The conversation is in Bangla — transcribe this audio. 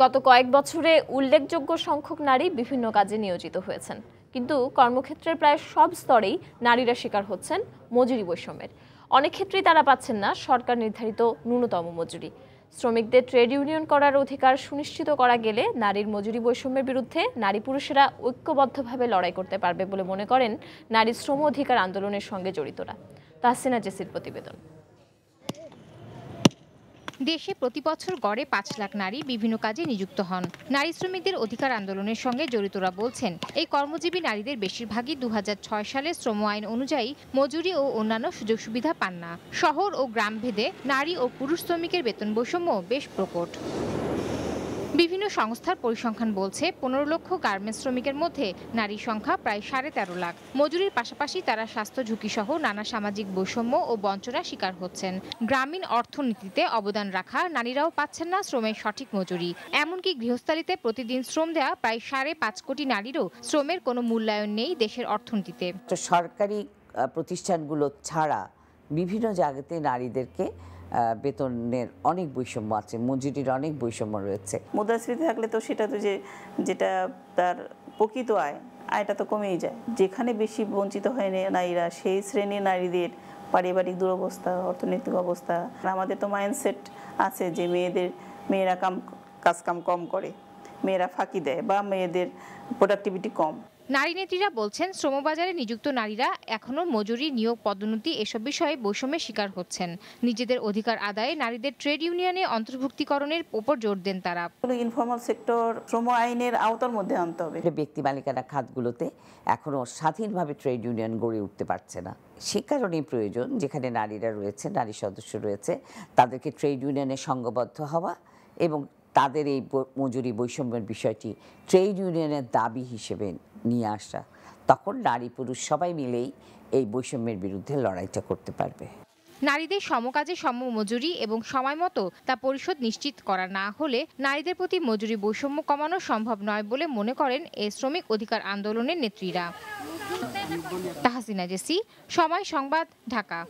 গত কয়েক বছরে উল্লেখযোগ্য সংখ্যক নারী বিভিন্ন কাজে নিয়োজিত হয়েছেন, কিন্তু কর্মক্ষেত্রের প্রায় সব স্তরেই নারীরা শিকার হচ্ছেন মজুরি বৈষম্যের। অনেক ক্ষেত্রেই তারা পাচ্ছেন না সরকার নির্ধারিত ন্যূনতম মজুরি। শ্রমিকদের ট্রেড ইউনিয়ন করার অধিকার সুনিশ্চিত করা গেলে নারীর মজুরি বৈষম্যের বিরুদ্ধে নারী পুরুষেরা ঐক্যবদ্ধভাবে লড়াই করতে পারবে বলে মনে করেন নারী শ্রম অধিকার আন্দোলনের সঙ্গে জড়িতরা। তাহসিনা জেসির প্রতিবেদন। দেশে প্রতি বছর গড়ে ৫ লাখ নারী বিভিন্ন কাজে নিযুক্ত হন। নারী শ্রমিকদের অধিকার আন্দোলনের সঙ্গে জড়িতরা বলছেন, এই কর্মজীবী নারীদের বেশিরভাগই ২০০৬ সালের শ্রম আইন অনুযায়ী মজুরি ও অন্যান্য সুযোগ সুবিধা পান না। শহর ও গ্রাম ভেদে নারী ও পুরুষ শ্রমিকের বেতন বৈষম্য বেশ প্রকট। বিভিন্ন সংস্থার পরিসংখ্যান বলছে ১৫ লক্ষ গার্মেন্টস শ্রমিকের মধ্যে নারীর সংখ্যা প্রায় ১৩.৫ লাখ। মজুরির পাশাপাশি তারা স্বাস্থ্য ঝুঁকি সহ নানা সামাজিক বৈষম্য ও বঞ্চনার শিকার হচ্ছেন। গ্রামীণ অর্থনীতিতে অবদান রাখা নারীরাও পাচ্ছেন না শ্রমের সঠিক মজুরি। এমনকি গৃহস্থালিতে প্রতিদিন শ্রম দেওয়া প্রায় ৫.৫ কোটি নারীরও শ্রমের কোনো মূল্যায়ন নেই দেশের অর্থনীতিতে। সরকারি প্রতিষ্ঠানগুলো ছাড়া বিভিন্ন জায়গাতে নারীদেরকে বেতনের অনেক বৈষম্য আছে, মজুরির অনেক বৈষম্য রয়েছে। মুদ্রাস্ফীতি থাকলে তো সেটা তো যেটা তার প্রকৃত আয়টা তো কমেই যায়। যেখানে বেশি বঞ্চিত হয় নারীরা, সেই শ্রেণীর নারীদের পারিবারিক দুরবস্থা, অর্থনৈতিক অবস্থা। আমাদের তো মাইন্ডসেট আছে যে মেয়েরা কাজ কাম কম করে, মেয়েরা ফাঁকি দেয় বা মেয়েদের প্রোডাক্টিভিটি কম। নারী নেত্রীরা বলছেন, শ্রমবাজারে নিযুক্ত নারীরা এখনো মজুরি, নিয়োগ, পদোন্নতি এসব বিষয়ে বৈষম্যের শিকার হচ্ছেন। নিজেদের অধিকার আদায়ে নারীদের ট্রেড ইউনিয়নে অন্তর্ভুক্তিকরণের উপর জোর দেন তারা। ইনফর্মাল সেক্টর শ্রম আইনের আওতার মধ্যে আনতে হবে। ব্যক্তি মালিকানা খাতগুলোতে এখনো স্বাধীনভাবে ট্রেড ইউনিয়ন গড়ে উঠতে পারছে না। সে কারণেই প্রয়োজন, যেখানে নারীরা রয়েছে, নারী সদস্য রয়েছে, তাদেরকে ট্রেড ইউনিয়নে সংঘবদ্ধ হওয়া এবং তাদের এই মজুরি বৈষম্যের বিষয়টি ট্রেড ইউনিয়নের দাবি হিসেবে নিয়ে আসা। তখন নারী পুরুষ সবাই মিলেই এই বৈষম্যের বিরুদ্ধে লড়াইটা করতে পারবে। নারীদের সমকাজে সম মজুরি এবং সময় মতো তা পরিশোধ নিশ্চিত করা না হলে নারীদের প্রতি মজুরি বৈষম্য কমানো সম্ভব নয় বলে মনে করেন এই শ্রমিক অধিকার আন্দোলনের নেত্রীরা। তাহসিনা জেসি, সময় সংবাদ, ঢাকা।